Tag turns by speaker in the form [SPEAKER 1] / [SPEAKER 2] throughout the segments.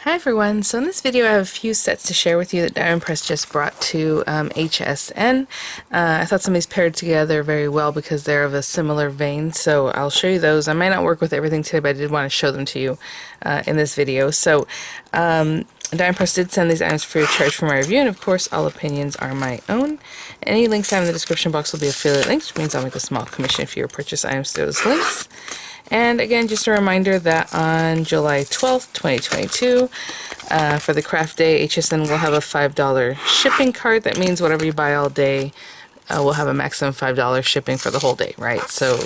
[SPEAKER 1] Hi everyone, so in this video I have a few sets to share with you that Diamond Press just brought to HSN. I thought some of these paired together very well because they're of a similar vein, so I'll show you those. I might not work with everything today, but I did want to show them to you in this video. So Diamond Press did send these items free of charge for my review, and of course all opinions are my own. Any links I have in the description box will be affiliate links, which means I'll make a small commission if you purchase items through those links. And again, just a reminder that on July 12th, 2022, for the craft day, HSN will have a $5 shipping cart. That means whatever you buy all day will have a maximum $5 shipping for the whole day, right? So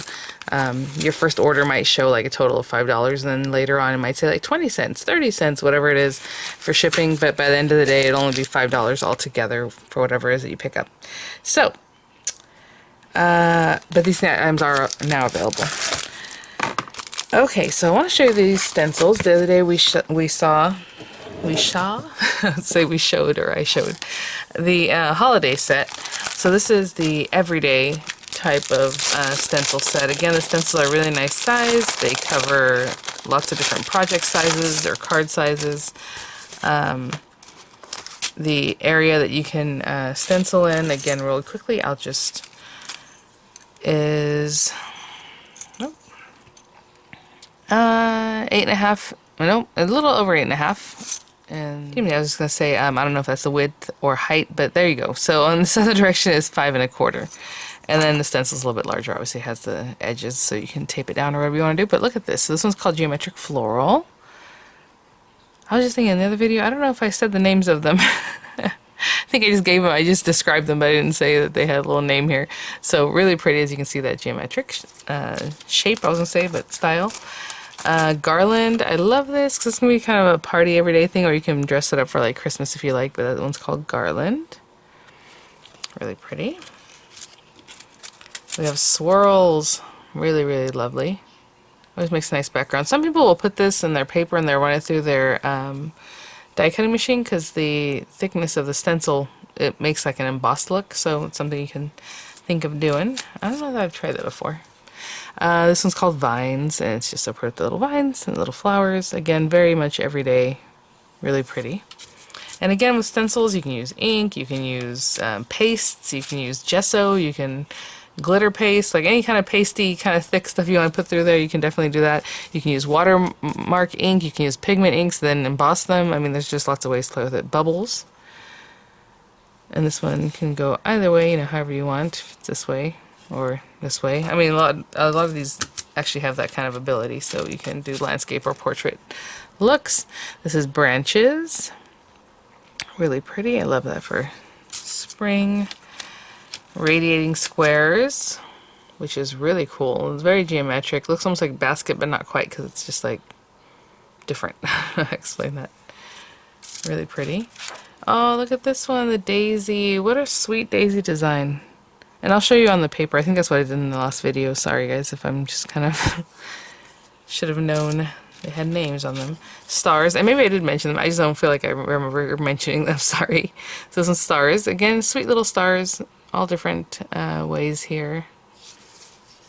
[SPEAKER 1] your first order might show like a total of $5, and then later on it might say like 20 cents, 30 cents, whatever it is for shipping. But by the end of the day, it'll only be $5 altogether for whatever it is that you pick up. So, but these items are now available. Okay, so I want to show you these stencils. The other day I showed the holiday set. So this is the everyday type of stencil set. Again, the stencils are really nice size. They cover lots of different project sizes or card sizes. The area that you can stencil in, again, really quickly, is 8.5, no, a little over 8.5. And I was just gonna say, I don't know if that's the width or height, but there you go. So on this other direction is 5.25, and then the stencil's a little bit larger. Obviously, it has the edges, so you can tape it down or whatever you want to do. But look at this. So this one's called Geometric Floral. I was just thinking in the other video, I don't know if I said the names of them. I think I just gave them, I just described them, but I didn't say that they had a little name here. So really pretty, as you can see, that geometric shape, I was gonna say, but style. Garland, I love this because it's gonna be kind of a party everyday thing, or you can dress it up for like Christmas if you like, but that one's called Garland. Really pretty. We have swirls, really, really lovely. Always makes a nice background. Some people will put this in their paper and they'll run it through their die cutting machine because the thickness of the stencil, it makes like an embossed look, so it's something you can think of doing. I don't know that I've tried that before. This one's called Vines, and it's just so pretty, the little vines and little flowers. Again, very much everyday, really pretty. And again, with stencils, you can use ink, you can use pastes, you can use gesso, you can glitter paste, like any kind of pasty, kind of thick stuff you want to put through there, you can definitely do that. You can use watermark ink, you can use pigment inks, then emboss them. I mean, there's just lots of ways to play with it. Bubbles. And this one can go either way, you know, however you want, if it's this way or this way. I mean, a lot of these actually have that kind of ability, so you can do landscape or portrait looks. This is Branches. Really pretty. I love that for spring. Radiating Squares, which is really cool. It's very geometric. Looks almost like basket, but not quite, because it's just like different. I'll explain that. Really pretty. Oh, look at this one, the daisy. What a sweet daisy design. And I'll show you on the paper. I think that's what I did in the last video. Sorry guys if I'm just kind of should have known they had names on them. Stars, and maybe I did mention them. I just don't feel like I remember mentioning them. Sorry. So some stars. Again, sweet little stars. All different ways here.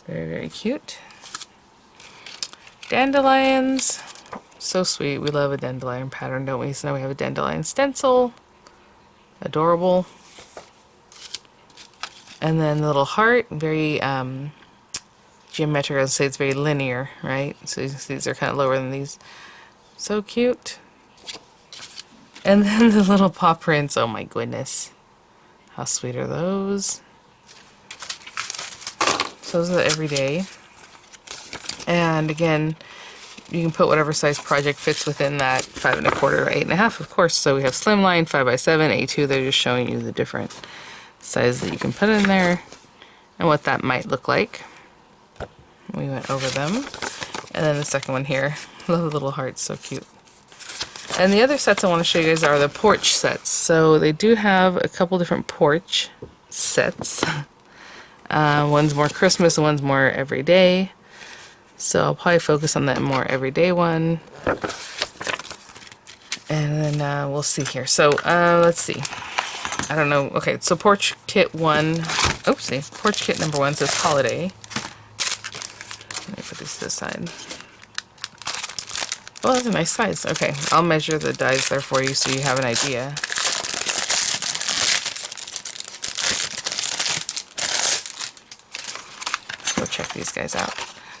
[SPEAKER 1] Very, very cute. Dandelions. So sweet. We love a dandelion pattern, don't we? So now we have a dandelion stencil. Adorable. And then the little heart, very geometric. I'd say it's very linear, right? So these are kind of lower than these. So cute. And then the little paw prints. Oh my goodness. How sweet are those? So those are the everyday. And again, you can put whatever size project fits within that 5.25 or 8.5, of course. So we have Slimline, 5x7, A2. They're just showing you the different sizes that you can put in there and what that might look like. We went over them. And then the second one here. Love the little hearts, so cute. And the other sets I want to show you guys are the Porch sets. So they do have a couple different Porch sets. One's more Christmas and one's more everyday. So I'll probably focus on that more everyday one. And then we'll see here. So let's see. I don't know. Okay, so Porch Kit 1. Oopsie. Porch Kit number 1 says Holiday. Let me put this to the side. Oh, that's a nice size. Okay, I'll measure the dies there for you so you have an idea. Go check these guys out.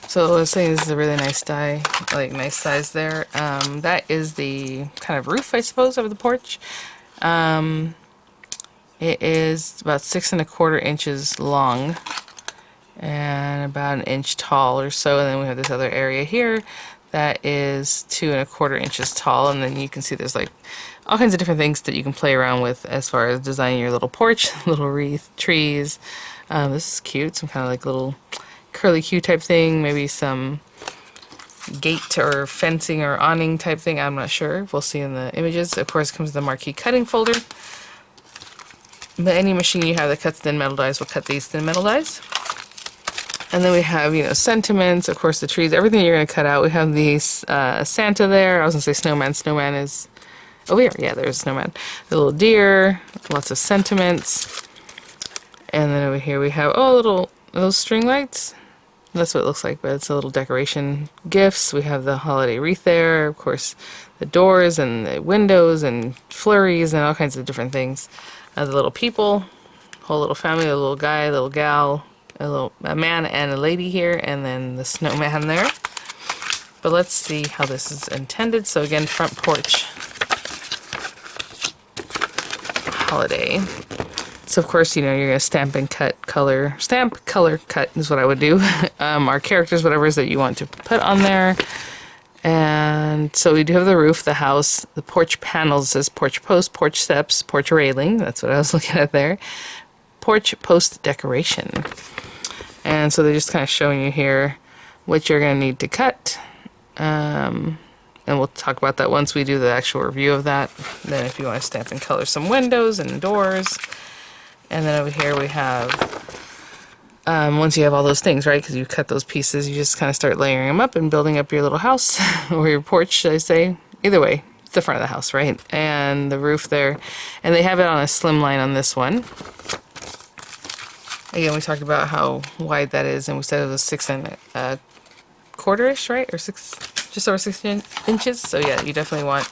[SPEAKER 1] So I was saying this is a really nice die, like nice size there. That is the kind of roof, I suppose, of the porch. It is about 6 1/4 inches long and about 1 inch tall or so. And then we have this other area here that is 2 1/4 inches tall. And then you can see there's like all kinds of different things that you can play around with as far as designing your little porch, little wreath, trees. This is cute, some kind of like little curly Q type thing, maybe some gate or fencing or awning type thing, I'm not sure. We'll see in the images. Of course, it comes with the marquee cutting folder. But any machine you have that cuts thin metal dies will cut these thin metal dies. And then we have, you know, sentiments, of course, the trees, everything you're going to cut out. We have these Santa there. I was going to say snowman. Snowman is over here. Yeah, there's a snowman. The little deer, lots of sentiments. And then over here we have, oh, those string lights. That's what it looks like, but it's a little decoration gifts. We have the holiday wreath there, of course, the doors and the windows and flurries and all kinds of different things. The little people, whole little family, a little guy, a little gal, a man and a lady here, and then the snowman there. But let's see how this is intended. So again, front porch holiday. So of course, you know, you're gonna stamp, color, cut is what I would do. Our characters, whatever it is that you want to put on there. And so we do have the roof, the house, the porch panels, says porch post, porch steps, porch railing. That's what I was looking at there. Porch post decoration. And so they're just kind of showing you here what you're gonna need to cut. And we'll talk about that once we do the actual review of that. Then if you want to stamp and color some windows and doors. And then over here we have, once you have all those things, right, because you cut those pieces, you just kind of start layering them up and building up your little house, or your porch, should I say. Either way, it's the front of the house, right? And the roof there. And they have it on a slim line on this one. Again, we talked about how wide that is, and we said it was 6 1/4-ish, right? Or just over 6 inches. So yeah, you definitely want,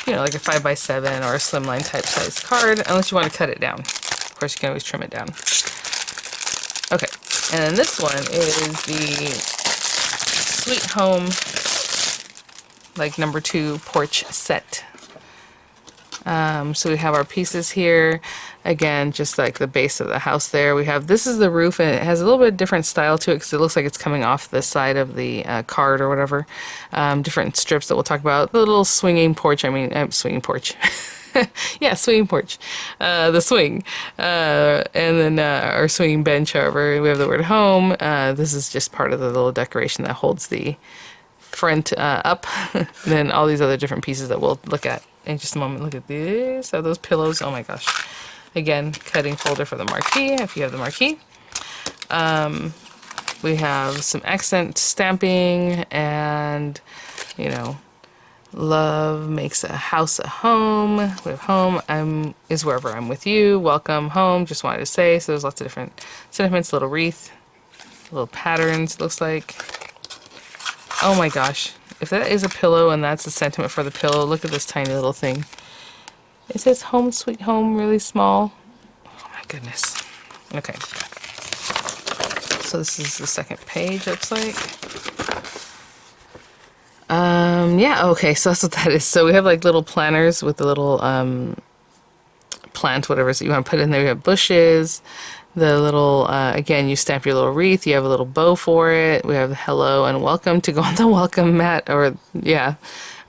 [SPEAKER 1] you know, like a 5x7 or a slimline type size card, unless you want to cut it down. Of course, you can always trim it down. Okay, and then this one is the Sweet Home, like #2 porch set. So we have our pieces here. Again, just like the base of the house there. We have, this is the roof, and it has a little bit different style to it because it looks like it's coming off the side of the card or whatever. Different strips that we'll talk about. The little swinging porch, swinging porch. Yeah, swinging porch. The swing. And then our swinging bench, however. We have the word home. This is just part of the little decoration that holds the front up. Then all these other different pieces that we'll look at in just a moment. Look at these. Are those pillows? Oh my gosh. Again, cutting folder for the marquee, if you have the marquee. We have some accent stamping and, you know, love makes a house a home. We have home is wherever I'm with you. Welcome home, just wanted to say. So there's lots of different sentiments, little wreath, little patterns, looks like. Oh my gosh. If that is a pillow and that's the sentiment for the pillow, look at this tiny little thing. It says home sweet home really small. Oh my goodness. Okay. So this is the second page, looks like. Yeah, okay, so that's what that is. So we have like little planters with the little plant, whatever it is that you want to put in there. We have bushes. The little, again, you stamp your little wreath. You have a little bow for it. We have hello and welcome to go on the welcome mat, or yeah.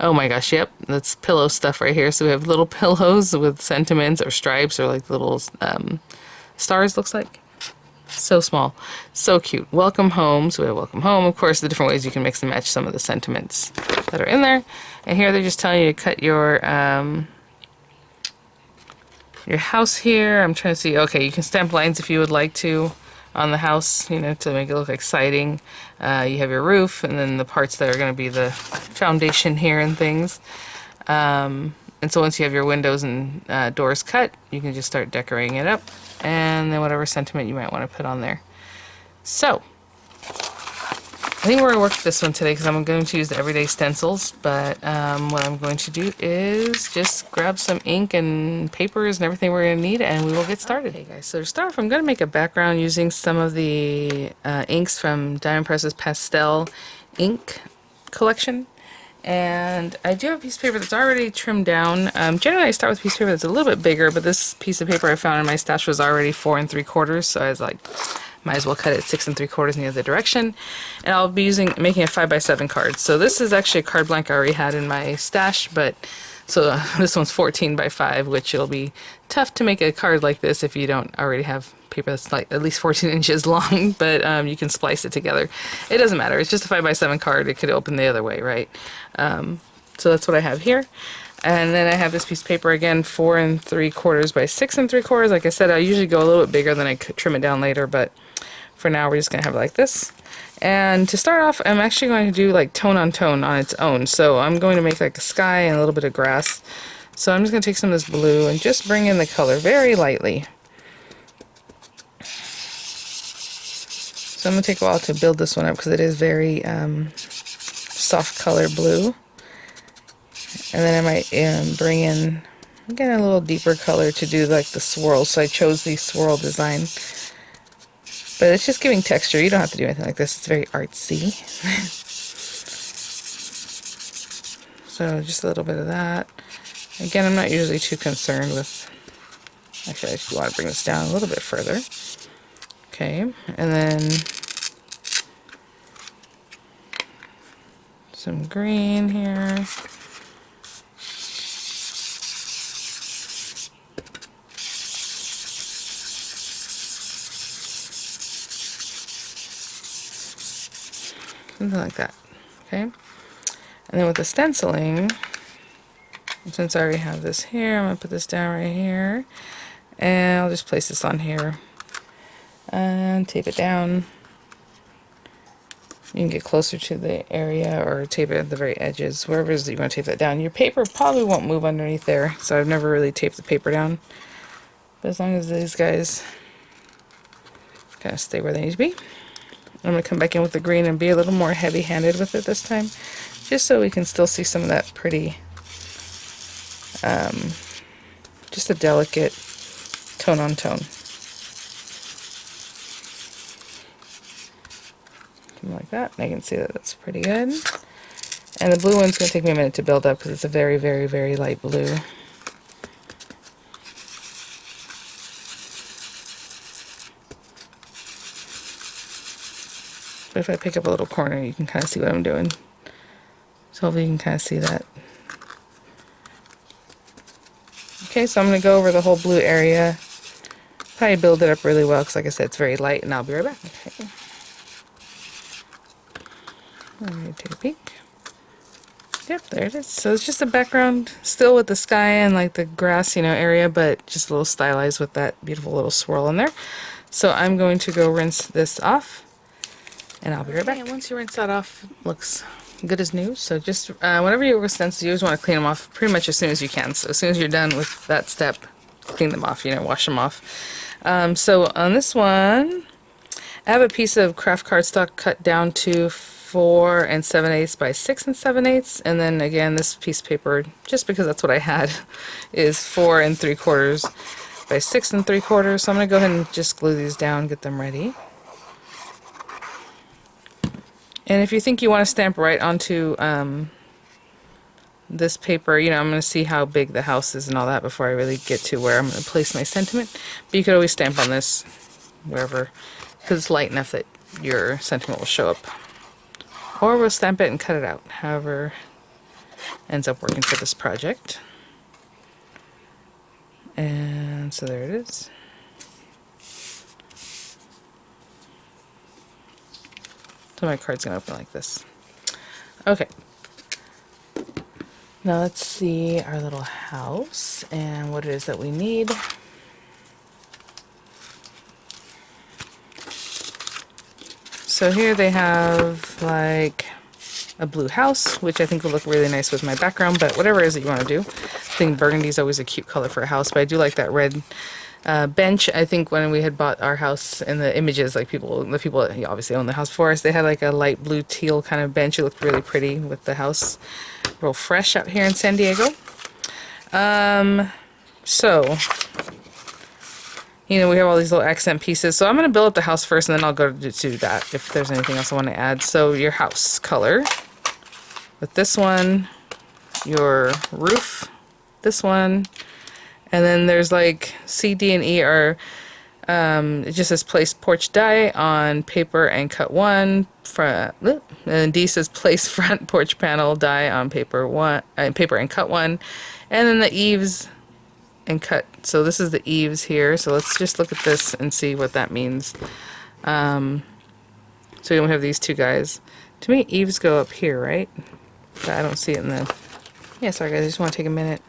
[SPEAKER 1] Oh my gosh, yep, that's pillow stuff right here. So we have little pillows with sentiments or stripes or like little stars, looks like. So small, so cute. Welcome home, so we have welcome home. Of course, the different ways you can mix and match some of the sentiments that are in there. And here they're just telling you to cut your house here. I'm trying to see, okay, you can stamp lines if you would like to on the house, you know, to make it look exciting. You have your roof, and then the parts that are going to be the foundation here and things. And so once you have your windows and doors cut, you can just start decorating it up, and then whatever sentiment you might want to put on there. So I think we're going to work with this one today because I'm going to use the everyday stencils, but what I'm going to do is just grab some ink and papers and everything we're going to need, and we will get started. Okay guys, so to start off, I'm going to make a background using some of the inks from Diamond Press's Pastel ink collection. And I do have a piece of paper that's already trimmed down. Generally I start with a piece of paper that's a little bit bigger, but this piece of paper I found in my stash was already 4 3/4, so I was like, might as well cut it 6 3/4 in the other direction. And I'll be making a 5x7 card. So this is actually a card blank I already had in my stash, but so this one's 14x5, which it'll be tough to make a card like this if you don't already have paper that's like at least 14 inches long, but you can splice it together. It doesn't matter. It's just a 5x7 card. It could open the other way, right? So that's what I have here. And then I have this piece of paper again, 4 3/4 by 6 3/4. Like I said, I usually go a little bit bigger, then I could trim it down later, but for now we're just going to have it like this. And to start off, I'm actually going to do like tone on tone on its own. So I'm going to make like a sky and a little bit of grass. So I'm just going to take some of this blue and just bring in the color very lightly. So I'm going to take a while to build this one up because it is very soft color blue. And then I might bring in, again, a little deeper color to do like the swirl. So I chose the swirl design. But it's just giving texture. You don't have to do anything like this. It's very artsy. So just a little bit of that. Again, I'm not usually too concerned with... Actually, I just want to bring this down a little bit further. Okay, and then some green here. Something like that, okay? And then with the stenciling, since I already have this here, I'm going to put this down right here. And I'll just place this on here. And tape it down. You can get closer to the area or tape it at the very edges, wherever it is that you want to tape that down. Your paper probably won't move underneath there, so I've never really taped the paper down. But as long as these guys kind of stay where they need to be. I'm going to come back in with the green and be a little more heavy-handed with it this time, just so we can still see some of that pretty, just a delicate tone on tone. Something like that, and I can see that that's pretty good. And the blue one's going to take me a minute to build up because it's a very, very, very light blue. But if I pick up a little corner, you can kind of see what I'm doing. So hopefully you can kind of see that. Okay, so I'm going to go over the whole blue area. Probably build it up really well because, like I said, it's very light, and I'll be right back. Okay. Let me take a peek. Yep, there it is. So it's just a background still with the sky and like the grass, area, but just a little stylized with that beautiful little swirl in there. So I'm going to go rinse this off. And I'll be right back. And once you rinse that off, it looks good as new. So just whenever you work with stencils, you always want to clean them off pretty much as soon as you can. So as soon as you're done with that step, clean them off, wash them off. So on this one, I have a piece of craft cardstock cut down to 4 7/8 by 6 7/8. And then again, this piece of paper, just because that's what I had, is 4 3/4 by 6 3/4. So I'm going to go ahead and just glue these down, get them ready. And if you think you want to stamp right onto this paper, I'm going to see how big the house is and all that before I really get to where I'm going to place my sentiment. But you could always stamp on this wherever, because it's light enough that your sentiment will show up. Or we'll stamp it and cut it out, however ends up working for this project. And so there it is. So my card's going to open like this. Okay. Now let's see our little house and what it is that we need. So here they have like a blue house, which I think will look really nice with my background, but whatever it is that you want to do. I think burgundy is always a cute color for a house, but I do like that red bench. I think when we had bought our house in the images, like the people that obviously own the house for us, they had like a light blue teal kind of bench. It looked really pretty with the house. Real fresh out here in San Diego. So, you know, we have all these little accent pieces. So I'm going to build up the house first, and then I'll go to that if there's anything else I want to add. So your house color with this one, your roof, this one, and then there's like C, D, and E are, it just says place porch die on paper and cut one, front, and then D says place front porch panel die on paper and cut one, and then the eaves and cut. So this is the eaves here. So let's just look at this and see what that means. So we have these two guys. To me, eaves go up here, right? But I don't see it in the... Yeah, sorry guys, I just want to take a minute.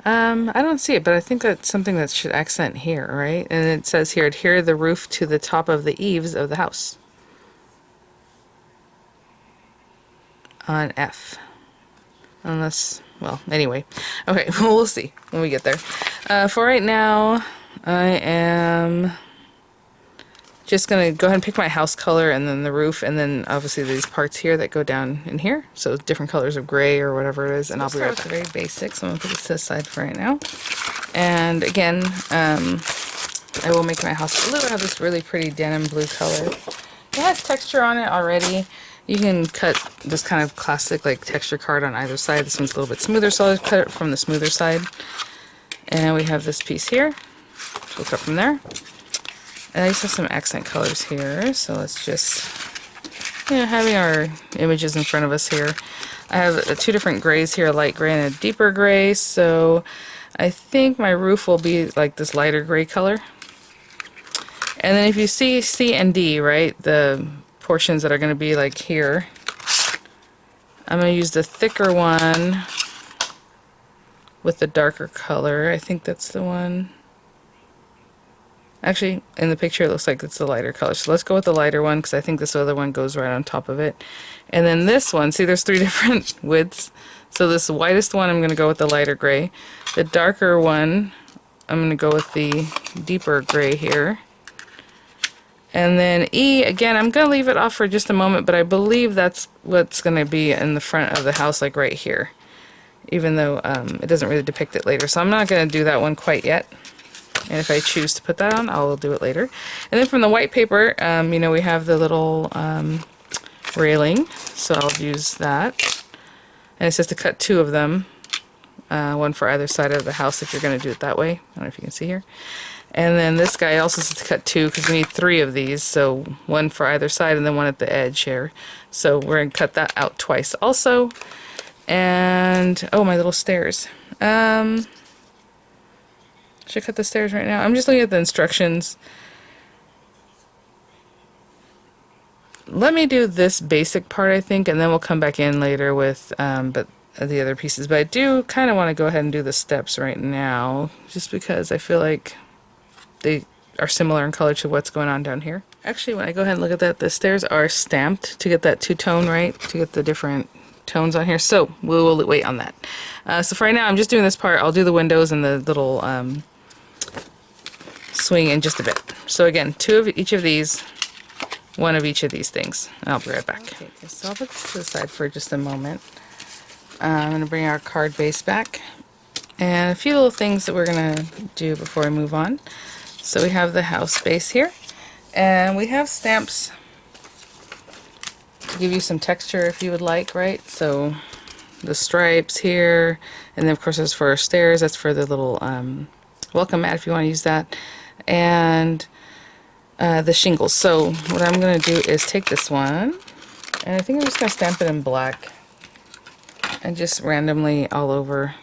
[SPEAKER 1] I don't see it, but I think that's something that should accent here, right? And it says here, adhere the roof to the top of the eaves of the house. On F. Unless, well, anyway. Okay, well, we'll see when we get there. For right now, I am just going to go ahead and pick my house color and then the roof, and then obviously these parts here that go down in here. So different colors of gray or whatever it is, and I'll be right with the very basics. So I'm going to put this to the side for right now. And again, I will make my house blue. I have this really pretty denim blue color. It has texture on it already. You can cut this kind of classic like texture card on either side. This one's a little bit smoother, so I'll just cut it from the smoother side. And we have this piece here. We'll cut from there. And I just have some accent colors here, so let's just, you know, having our images in front of us here. I have two different grays here, a light gray and a deeper gray, so I think my roof will be like this lighter gray color. And then if you see C and D, right, the portions that are going to be like here, I'm going to use the thicker one with the darker color. I think that's the one. Actually, in the picture it looks like it's the lighter color. So let's go with the lighter one because I think this other one goes right on top of it. And then this one, see there's three different widths. So this whitest one I'm going to go with the lighter gray. The darker one, I'm going to go with the deeper gray here. And then E, again, I'm going to leave it off for just a moment, but I believe that's what's going to be in the front of the house, like right here. Even though it doesn't really depict it later. So I'm not going to do that one quite yet. And if I choose to put that on, I'll do it later. And then from the white paper, you know, we have the little railing. So I'll use that. And it says to cut two of them. One for either side of the house if you're going to do it that way. I don't know if you can see here. And then this guy also says to cut two because we need three of these. So one for either side and then one at the edge here. So we're going to cut that out twice also. And, oh, my little stairs. Should I cut the stairs right now? I'm just looking at the instructions. Let me do this basic part, I think, and then we'll come back in later with the other pieces. But I do kind of want to go ahead and do the steps right now, just because I feel like they are similar in color to what's going on down here. Actually, when I go ahead and look at that, the stairs are stamped to get that two-tone, right? To get the different tones on here. So we will wait on that. So for right now, I'm just doing this part. I'll do the windows and the little swing in just a bit. So again, two of each of these, one of each of these things. And I'll be right back. Okay, so I'll put this to the side for just a moment. I'm going to bring our card base back. And a few little things that we're going to do before we move on. So we have the house base here. And we have stamps to give you some texture if you would like, right? So the stripes here. And then of course there's for our stairs. That's for the little welcome mat if you want to use that. And the shingles. So what I'm going to do is take this one, and I think I'm just going to stamp it in black and just randomly all over,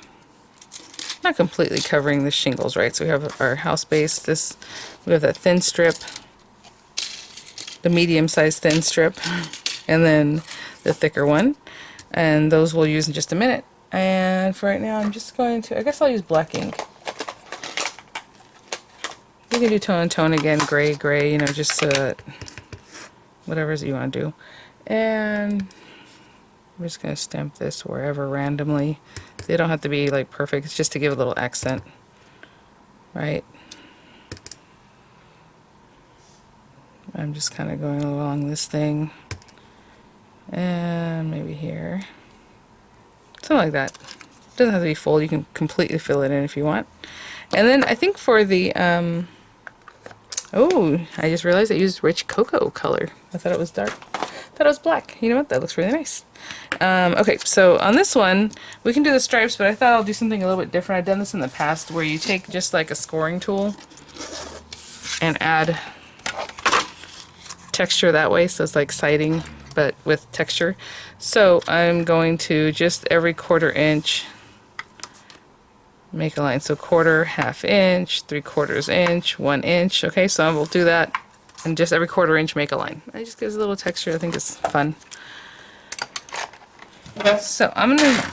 [SPEAKER 1] not completely covering the shingles, right? So we have our house base, we have that thin strip, the medium-sized thin strip, and then the thicker one, and those we'll use in just a minute. And for right now I'm just going to, I guess I'll use black ink. You can do tone and tone again, gray, gray, you know, just so that whatever you want to do. And I'm just going to stamp this wherever randomly. They don't have to be like perfect, it's just to give a little accent, right? I'm just kind of going along this thing, and maybe here, something like that. Doesn't have to be full, you can completely fill it in if you want. And then I think for the oh, I just realized I used rich cocoa color. I thought it was dark. I thought it was black. You know what? That looks really nice. Okay, so on this one, we can do the stripes, but I thought I'll do something a little bit different. I've done this in the past where you take just like a scoring tool and add texture that way, so it's like siding, but with texture. So I'm going to just every 1/4 inch make a line. So 1/4, 1/2 inch, 3/4 inch, 1 inch. Okay, so I will do that, and just every 1/4 inch make a line. It just gives a little texture. I think it's fun. So I'm gonna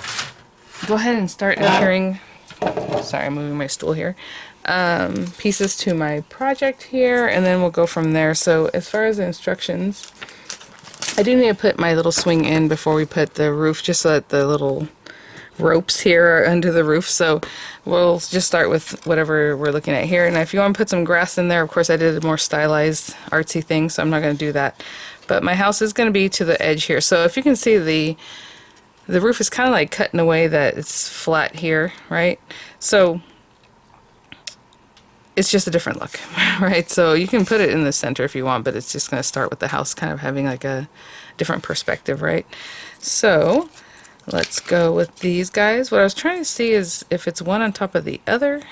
[SPEAKER 1] go ahead and start adhering. Sorry, I'm moving my stool here. Pieces to my project here, and then we'll go from there. So as far as the instructions, I do need to put my little swing in before we put the roof, just so that the little ropes here are under the roof. So we'll just start with whatever we're looking at here. And if you want to put some grass in there, of course I did a more stylized artsy thing, so I'm not going to do that. But my house is going to be to the edge here. So if you can see, the roof is kind of like cut in a way that it's flat here, right? So it's just a different look, right? So you can put it in the center if you want, but it's just going to start with the house kind of having like a different perspective, right? So let's go with these guys. What I was trying to see is if it's one on top of the other,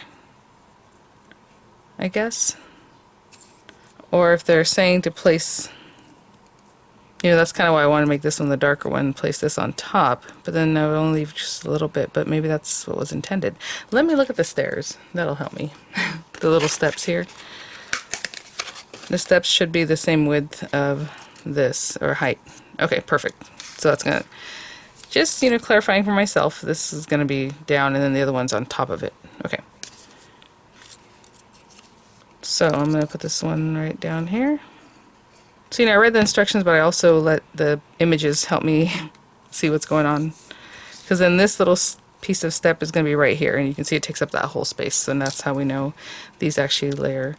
[SPEAKER 1] I guess, or if they're saying to place, you know, that's kind of why I want to make this one the darker one, place this on top, but then I would only leave just a little bit, but maybe that's what was intended. Let me look at the stairs. That'll help me. The little steps here. The steps should be the same width of this, or height. Okay, perfect. So that's gonna, just, you know, clarifying for myself, this is gonna be down and then the other one's on top of it. Okay. So I'm gonna put this one right down here. So, you know, I read the instructions, but I also let the images help me see what's going on. Because then this little piece of step is going to be right here, and you can see it takes up that whole space. And that's how we know these actually layer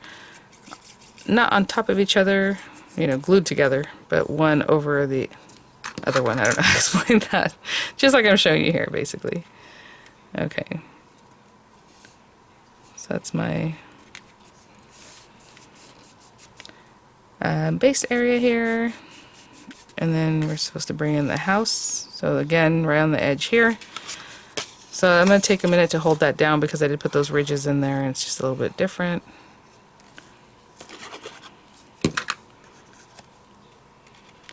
[SPEAKER 1] not on top of each other, you know, glued together, but one over the other one. I don't know how to explain that. Just like I'm showing you here, basically. Okay. So that's my base area here, and then we're supposed to bring in the house, so again right on the edge here. So I'm going to take a minute to hold that down because I did put those ridges in there and it's just a little bit different.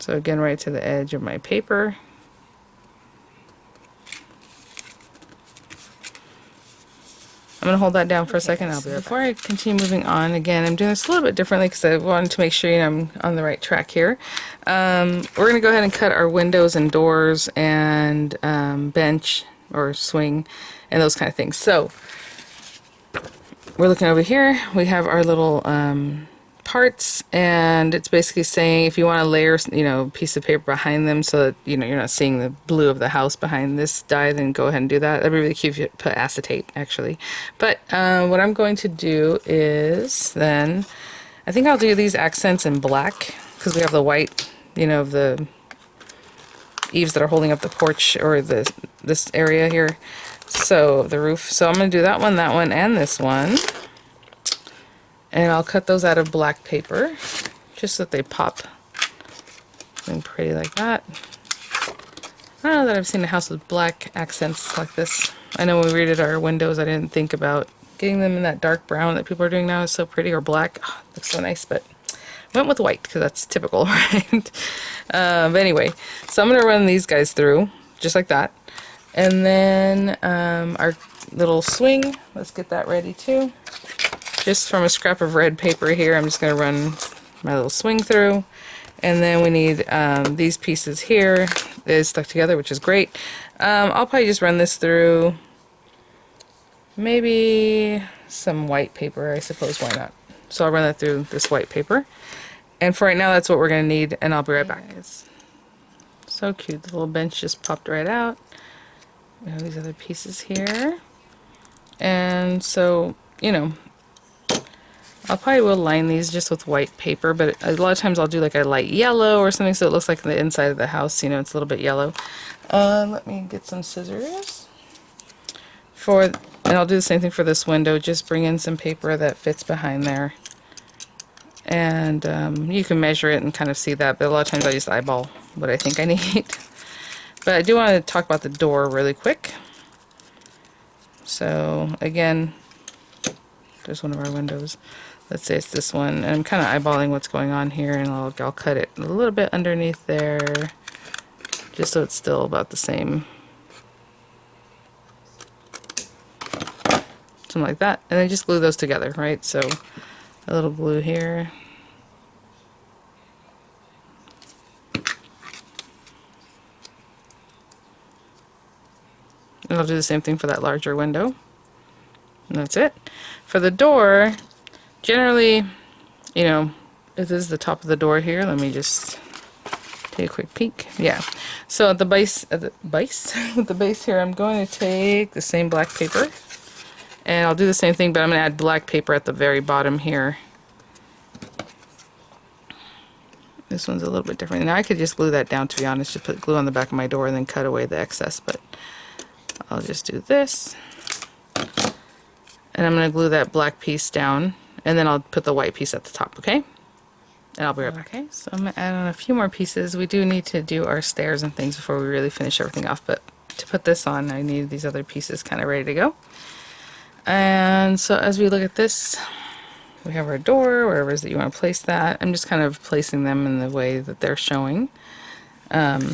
[SPEAKER 1] So again, right to the edge of my paper. I'm going to hold that down for a second. I'll be right back. Before I continue moving on, again, I'm doing this a little bit differently because I wanted to make sure, you know, I'm on the right track here. We're going to go ahead and cut our windows and doors and bench or swing and those kind of things. So we're looking over here. We have our little parts, and it's basically saying if you want to layer, you know, a piece of paper behind them so that, you know, you're not seeing the blue of the house behind this die, then go ahead and do that. That'd be really cute if you put acetate, actually. But what I'm going to do is then, I think I'll do these accents in black because we have the white, you know, of the eaves that are holding up the porch, or this area here, so the roof. So I'm going to do that one, and this one. And I'll cut those out of black paper, just so that they pop and pretty like that. I don't know that I've seen a house with black accents like this. I know when we redid our windows, I didn't think about getting them in that dark brown that people are doing now. Is so pretty, or black. Oh, looks so nice, but I went with white because that's typical, right? But anyway, so I'm going to run these guys through, just like that. And then our little swing, let's get that ready too. Just from a scrap of red paper here, I'm just going to run my little swing through. And then we need these pieces here. It's stuck together, which is great. I'll probably just run this through maybe some white paper, I suppose. Why not? So I'll run that through this white paper. And for right now, that's what we're going to need, and I'll be right back. So cute. The little bench just popped right out. We have these other pieces here. And so, you know, I'll probably will line these just with white paper, but a lot of times I'll do like a light yellow or something so it looks like the inside of the house, you know, it's a little bit yellow. Let me get some scissors. And I'll do the same thing for this window, just bring in some paper that fits behind there. And you can measure it and kind of see that, but a lot of times I just eyeball what I think I need. But I do want to talk about the door really quick. So again, there's one of our windows. Let's say it's this one, and I'm kind of eyeballing what's going on here, and I'll cut it a little bit underneath there, just so it's still about the same. Something like that, and then just glue those together, right? So a little glue here. And I'll do the same thing for that larger window. And that's it. For the door, generally, you know, if this is the top of the door here, let me just take a quick peek. Yeah. So at the base, at the base here, I'm going to take the same black paper, and I'll do the same thing, but I'm going to add black paper at the very bottom here. This one's a little bit different. Now I could just glue that down, to be honest, just put glue on the back of my door and then cut away the excess, but I'll just do this. And I'm going to glue that black piece down, and then I'll put the white piece at the top, okay? And I'll be right back. Okay, so I'm going to add on a few more pieces. We do need to do our stairs and things before we really finish everything off, but to put this on, I need these other pieces kind of ready to go. And so as we look at this, we have our door, wherever it is that you want to place that. I'm just kind of placing them in the way that they're showing. And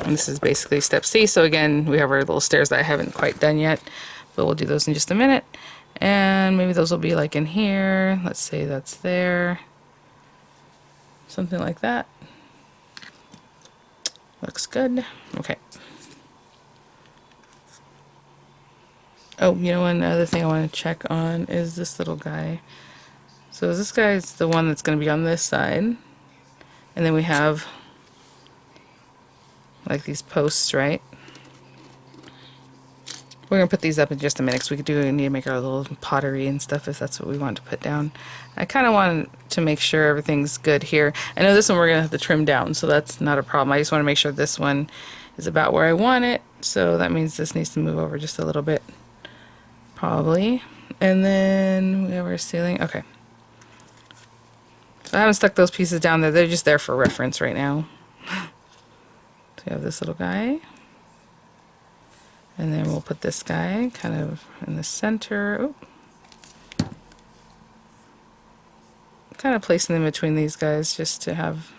[SPEAKER 1] this is basically step C. So again, we have our little stairs that I haven't quite done yet, but we'll do those in just a minute. And maybe those will be like in here. Let's say that's there. Something like that. Looks good. Okay. Oh, you know, one other thing I want to check on is this little guy. So this guy's the one that's going to be on this side. And then we have like these posts, right? We're going to put these up in just a minute because we need to make our little pottery and stuff if that's what we want to put down. I kind of want to make sure everything's good here. I know this one we're going to have to trim down, so that's not a problem. I just want to make sure this one is about where I want it. So that means this needs to move over just a little bit, probably. And then we have our ceiling. Okay. So I haven't stuck those pieces down there. They're just there for reference right now. So we have this little guy. And then we'll put this guy kind of in the center. Ooh. Kind of placing them between these guys just to have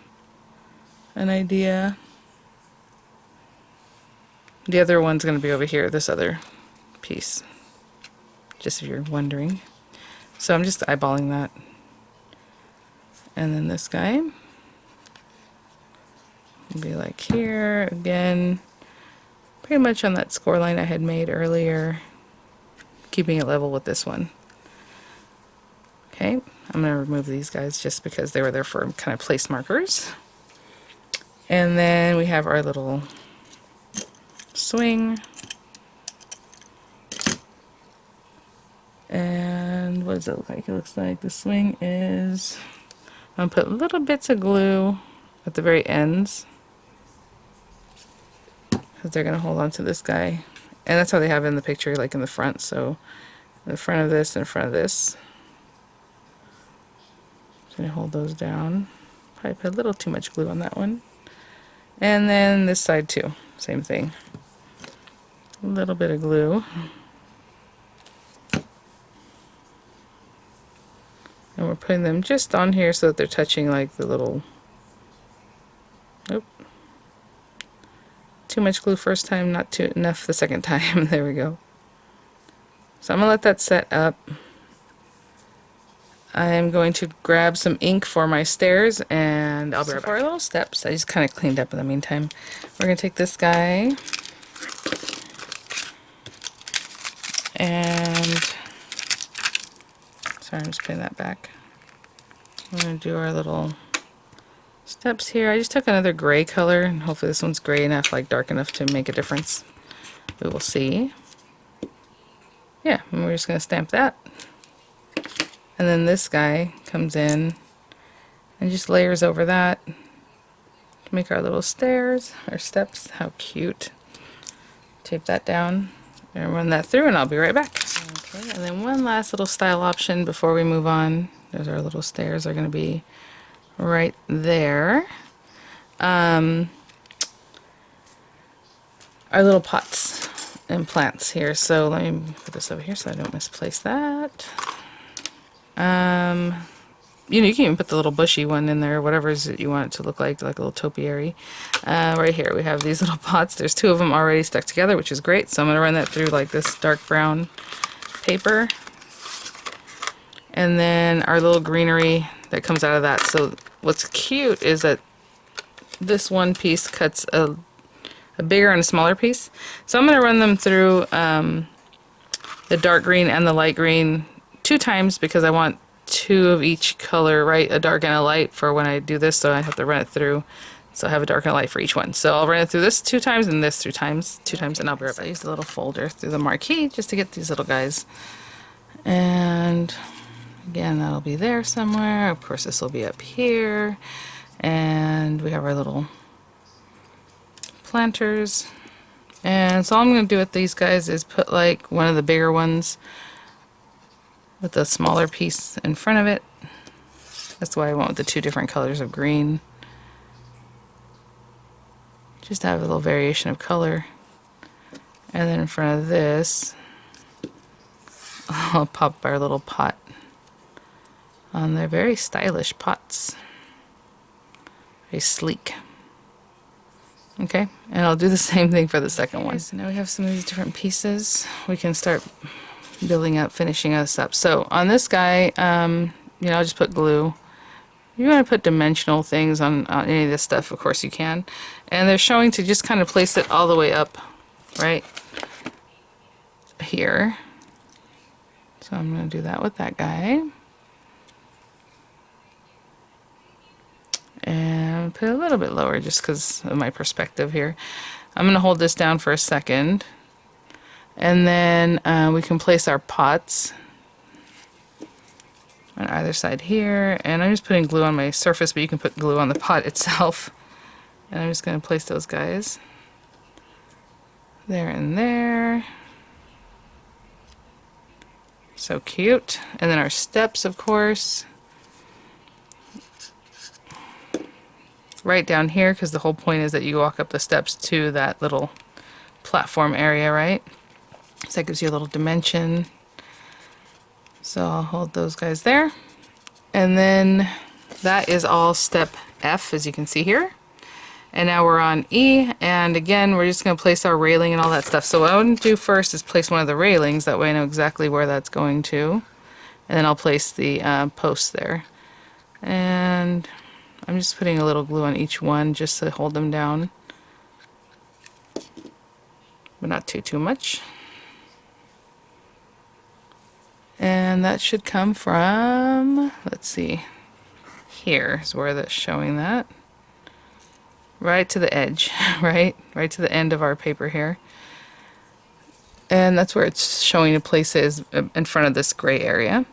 [SPEAKER 1] an idea. The other one's going to be over here, this other piece. Just if you're wondering. So I'm just eyeballing that. And then this guy will be like here again. Pretty much on that score line I had made earlier, keeping it level with this one. Okay, I'm going to remove these guys just because they were there for kind of place markers. And then we have our little swing. And what does it look like? It looks like the swing is, I'm going to put little bits of glue at the very ends, because they're going to hold on to this guy. And that's how they have it in the picture, like in the front. So in the front of this and in front of this. Just going to hold those down. Probably put a little too much glue on that one. And then this side too. Same thing. A little bit of glue. And we're putting them just on here so that they're touching like the little... Nope. Too much glue first time, not too enough the second time. There we go. So I'm going to let that set up. I'm going to grab some ink for my stairs, and I'll be right back. For our little steps, I just kind of cleaned up in the meantime. We're going to take this guy, and sorry, I'm just putting that back. We're going to do our little steps here. I just took another gray color, and hopefully this one's gray enough, like dark enough to make a difference. We will see. Yeah, and we're just going to stamp that. And then this guy comes in and just layers over that to make our little stairs, our steps. How cute. Tape that down and run that through, and I'll be right back. Okay, and then one last little style option before we move on. There's our little stairs are going to be right there. Our little pots and plants here. So let me put this over here so I don't misplace that. You know, you can even put the little bushy one in there, whatever it is that you want it to look like a little topiary. Right here we have these little pots. There's two of them already stuck together, which is great. So I'm going to run that through like this dark brown paper. And then our little greenery that comes out of that. So what's cute is that this one piece cuts a bigger and a smaller piece. So I'm going to run them through the dark green and the light green 2 times because I want 2 of each color, right? A dark and a light for when I do this, so I have to run it through. So I have a dark and a light for each one. So I'll run it through this 2 times and this 2 times, and I'll be right back. So I use the little folder through the marquee just to get these little guys. And again, that'll be there somewhere. Of course, this will be up here. And we have our little planters. And so all I'm going to do with these guys is put like one of the bigger ones with the smaller piece in front of it. That's why I went with the 2 different colors of green. Just to have a little variation of color. And then in front of this, I'll pop our little pot on there. Very stylish pots. Very sleek. Okay, and I'll do the same thing for the second one. So now we have some of these different pieces. We can start building up, finishing us up. So on this guy, you know, I'll just put glue. You want to put dimensional things on any of this stuff, of course you can. And they're showing to just kind of place it all the way up, right here. So I'm going to do that with that guy. And put it a little bit lower just because of my perspective here. I'm going to hold this down for a second. And then we can place our pots on either side here. And I'm just putting glue on my surface, but you can put glue on the pot itself. And I'm just going to place those guys there and there. So cute. And then our steps, of course. Right down here, because the whole point is that you walk up the steps to that little platform area, right? So that gives you a little dimension. So I'll hold those guys there. And then that is all step F, as you can see here. And now we're on E, and again, we're just going to place our railing and all that stuff. So what I want to do first is place one of the railings, that way I know exactly where that's going to. And then I'll place the posts there. And I'm just putting a little glue on each one just to hold them down. But not too much. And that should come from, let's see, here is where that's showing that. Right to the edge, right to the end of our paper here. And that's where it's showing the places in front of this gray area.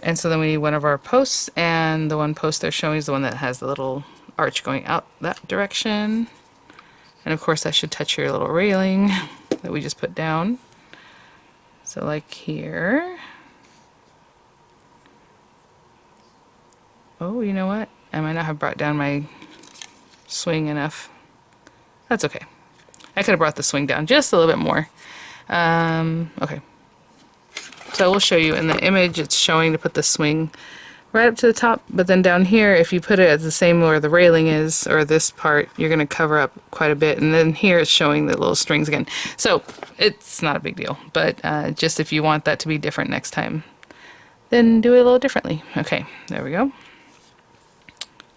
[SPEAKER 1] And so then we need one of our posts, and the one post they're showing is the one that has the little arch going out that direction. And of course that should touch your little railing that we just put down. So like here. Oh, you know what? I might not have brought down my swing enough. That's okay. I could have brought the swing down just a little bit more. Okay. So we'll show you in the image, it's showing to put the swing right up to the top, but then down here, if you put it at the same where the railing is, or this part, you're going to cover up quite a bit, and then here it's showing the little strings again. So it's not a big deal, but just if you want that to be different next time, then do it a little differently. Okay, there we go.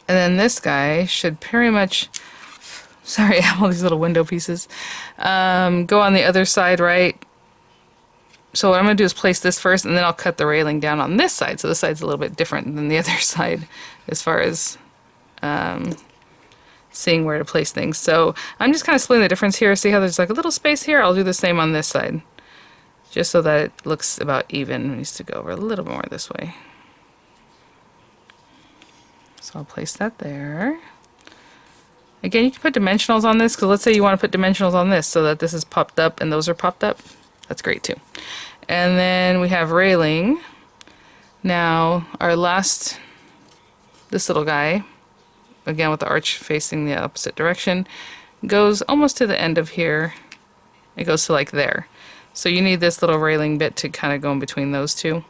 [SPEAKER 1] And then this guy should pretty much, sorry, I have all these little window pieces, go on the other side, right? So what I'm going to do is place this first, and then I'll cut the railing down on this side. So this side's a little bit different than the other side as far as seeing where to place things. So I'm just kind of splitting the difference here. See how there's like a little space here? I'll do the same on this side. just so that it looks about even. It needs to go over a little more this way. So I'll place that there. Again, you can put dimensionals on this, because let's say you want to put dimensionals on this so that this is popped up and those are popped up. That's great too. And then we have railing. Now our last, this little guy, again with the arch facing the opposite direction, goes almost to the end of here. It goes to like there. So you need this little railing bit to kind of go in between those two.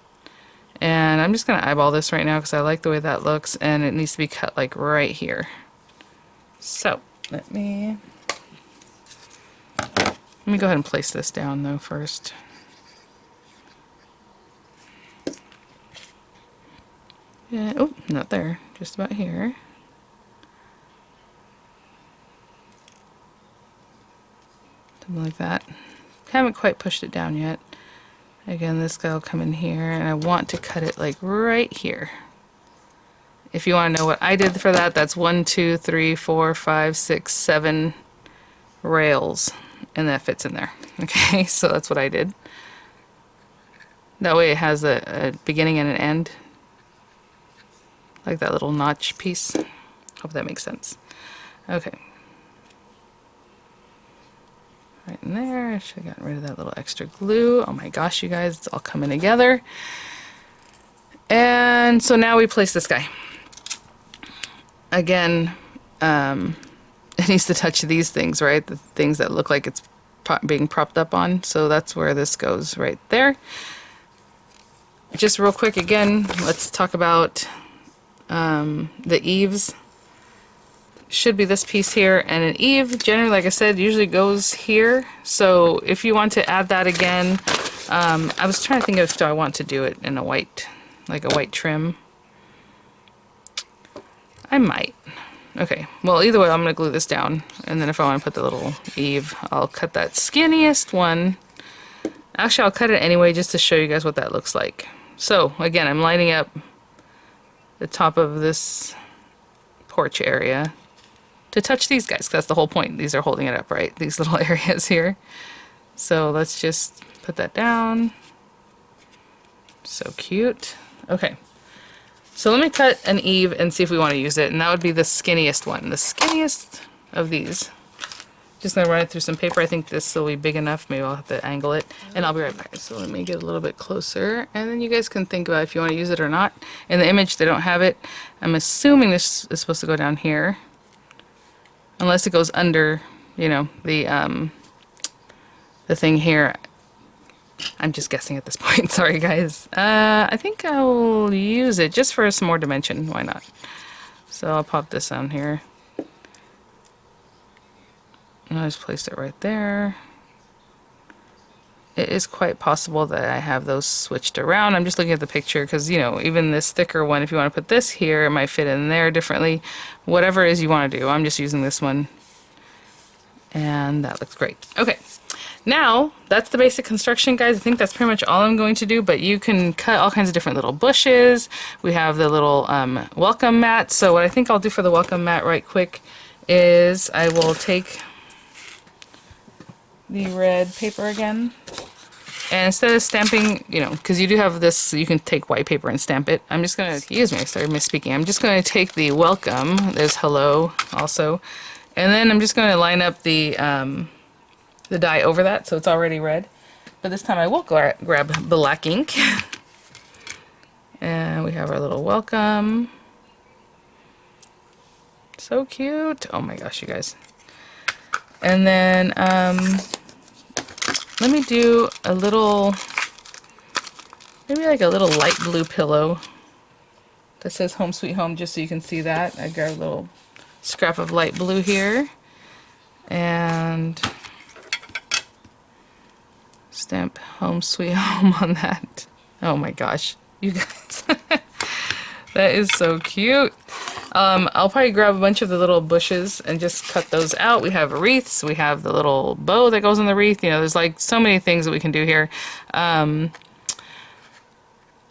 [SPEAKER 1] And I'm just going to eyeball this right now because I like the way that looks, and it needs to be cut like right here. So let me go ahead and place this down though first. Yeah, oh, not there, just about here. Something like that. Haven't quite pushed it down yet. Again, this guy will come in here, and I want to cut it like right here. If you want to know what I did for that, that's 1, 2, 3, 4, 5, 6, 7 rails, and that fits in there. Okay, so that's what I did. That way it has a beginning and an end, like that little notch piece. Hope that makes sense. Okay. Right in there. I should have gotten rid of that little extra glue. Oh my gosh, you guys, it's all coming together. And so now we place this guy. Again, it needs to touch these things, right? The things that look like it's being propped up on. So that's where this goes right there. Just real quick, again, let's talk about the eaves. Should be this piece here, and an eave generally, like I said, usually goes here. So if you want to add that again, I was trying to think of, do I want to do it in a white, like a white trim? I might. Okay, well either way I'm going to glue this down, and then if I want to put the little eave, I'll cut that skinniest one. Actually, I'll cut it anyway just to show you guys what that looks like. So again, I'm lining up the top of this porch area to touch these guys, because that's the whole point. These are holding it up, right? These little areas here. So let's just put that down. So cute. Okay. So let me cut an eave and see if we want to use it, and that would be the skinniest one. The skinniest of these. Just going to run it through some paper. I think this will be big enough. Maybe I'll have to angle it, and I'll be right back. So let me get a little bit closer, and then you guys can think about if you want to use it or not. In the image, they don't have it. I'm assuming this is supposed to go down here. Unless it goes under, you know, the thing here. I'm just guessing at this point. Sorry, guys. I think I'll use it just for some more dimension. Why not? So I'll pop this on here. And I'll just place it right there. It is quite possible that I have those switched around. I'm just looking at the picture because, you know, even this thicker one, if you want to put this here, it might fit in there differently. Whatever it is you want to do. I'm just using this one. And that looks great. Okay. Now, that's the basic construction, guys. I think that's pretty much all I'm going to do, but you can cut all kinds of different little bushes. We have the little welcome mat. So what I think I'll do for the welcome mat right quick is I will take the red paper again. And instead of stamping, you know, because you do have this, you can take white paper and stamp it. I'm just going to, excuse me, I started misspeaking. I'm just going to take the welcome. There's hello also. And then I'm just going to line up the die over that, so it's already red. But this time I will grab black ink. And we have our little welcome. So cute. Oh my gosh, you guys. And then let me do a little, maybe like a little light blue pillow that says Home Sweet Home, just so you can see that. I got a little scrap of light blue here. And stamp Home Sweet Home on that. Oh my gosh, you guys. That is so cute. I'll probably grab a bunch of the little bushes and just cut those out. We have wreaths, we have the little bow that goes on the wreath. You know, there's like so many things that we can do here. I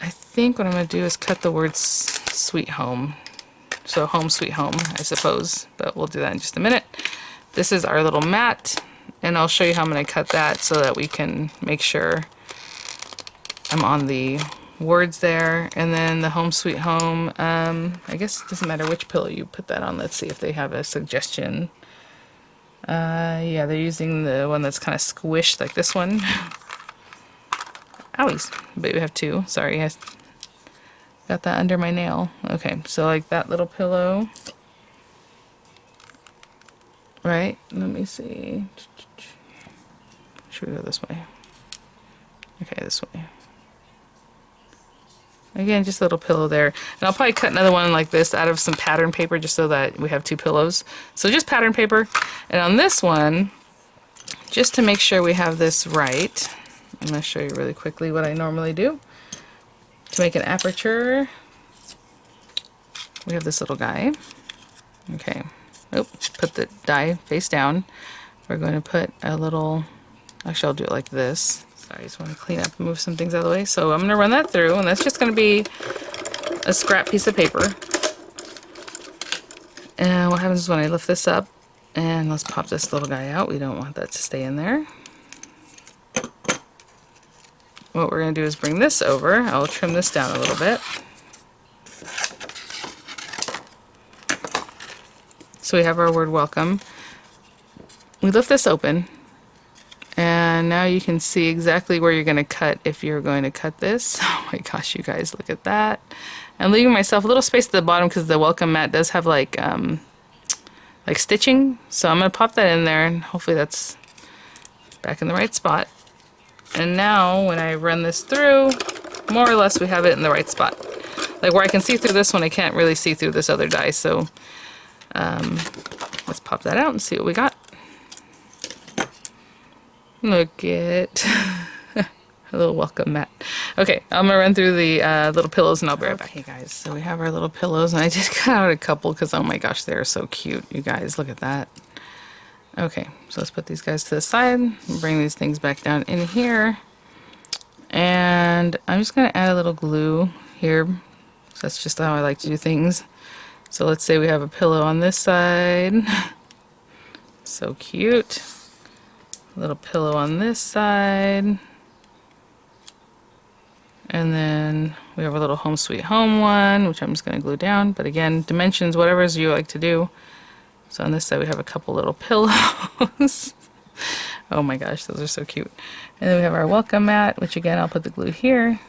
[SPEAKER 1] think what I'm going to do is cut the words Sweet Home. So Home Sweet Home, I suppose, but we'll do that in just a minute. This is our little mat, and I'll show you how I'm going to cut that so that we can make sure I'm on the words there, and then the Home Sweet Home. I guess it doesn't matter which pillow you put that on. Let's see if they have a suggestion. Yeah, they're using the one that's kind of squished, like this one. Owies, but we have two. Sorry, I got that under my nail. Okay, so like that little pillow. Right, let me see. Should we go this way? Okay, this way. Again, just a little pillow there. And I'll probably cut another one like this out of some pattern paper just so that we have two pillows. So just pattern paper. And on this one, just to make sure we have this right, I'm going to show you really quickly what I normally do. To make an aperture, we have this little guy. Okay. Oh, put the die face down. We're going to put a little, actually I'll do it like this. Sorry, I just want to clean up and move some things out of the way. So I'm going to run that through, and that's just going to be a scrap piece of paper. And what happens is when I lift this up, and let's pop this little guy out. We don't want that to stay in there. What we're going to do is bring this over. I'll trim this down a little bit. So we have our word welcome. We lift this open. And now you can see exactly where you're going to cut if you're going to cut this. Oh my gosh, you guys, look at that. I'm leaving myself a little space at the bottom because the welcome mat does have like stitching. So I'm going to pop that in there, and hopefully that's back in the right spot. And now when I run this through, more or less we have it in the right spot. Like where I can see through this one, I can't really see through this other die. So let's pop that out and see what we got. Look at a little welcome mat. Okay, I'm gonna run through the little pillows and I'll be right back. Okay guys, so we have our little pillows, and I just cut out a couple because oh my gosh, they're so cute. You guys, look at that. Okay, so let's put these guys to the side and bring these things back down in here. And I'm just gonna add a little glue here. That's just how I like to do things. So let's say we have a pillow on this side. So cute. Little pillow on this side, and then we have a little Home Sweet Home one, which I'm just going to glue down, but again, dimensions, whatever you like to do. So on this side we have a couple little pillows. Oh my gosh, those are so cute. And then we have our welcome mat, which again I'll put the glue here.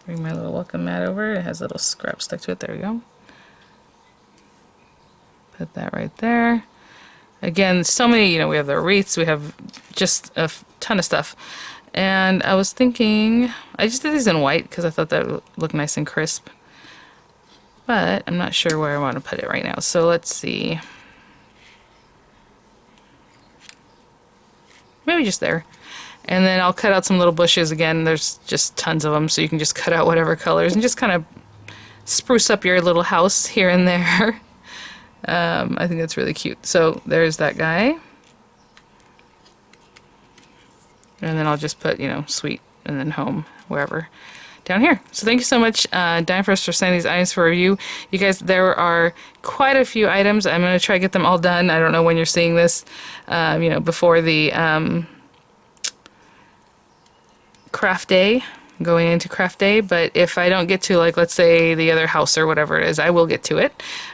[SPEAKER 1] Bring my little welcome mat over. It has a little scrap stuck to it. There we go. Put that right there. Again, so many, we have the wreaths, we have just a ton of stuff. And I was thinking, I just did these in white because I thought that would look nice and crisp. But I'm not sure where I want to put it right now. So let's see. Maybe just there. And then I'll cut out some little bushes. Again, there's just tons of them, so you can just cut out whatever colors and just kind of spruce up your little house here and there. I think that's really cute. So there's that guy. And then I'll just put, sweet and then home, wherever, down here. So thank you so much, Diane, for sending these items for review. You guys, there are quite a few items. I'm going to try to get them all done. I don't know when you're seeing this, before the craft day. Going into craft day, but if I don't get to, like, let's say the other house or whatever it is, I will get to it.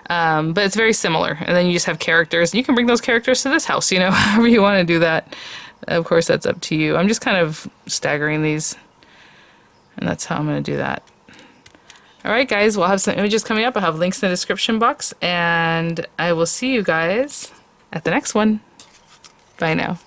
[SPEAKER 1] But it's very similar, and then you just have characters. You can bring those characters to this house, however you want to do that. Of course, that's up to you. I'm just kind of staggering these, and that's how I'm going to do that. Alright guys, we'll have some images coming up. I'll have links in the description box, and I will see you guys at the next one. Bye now.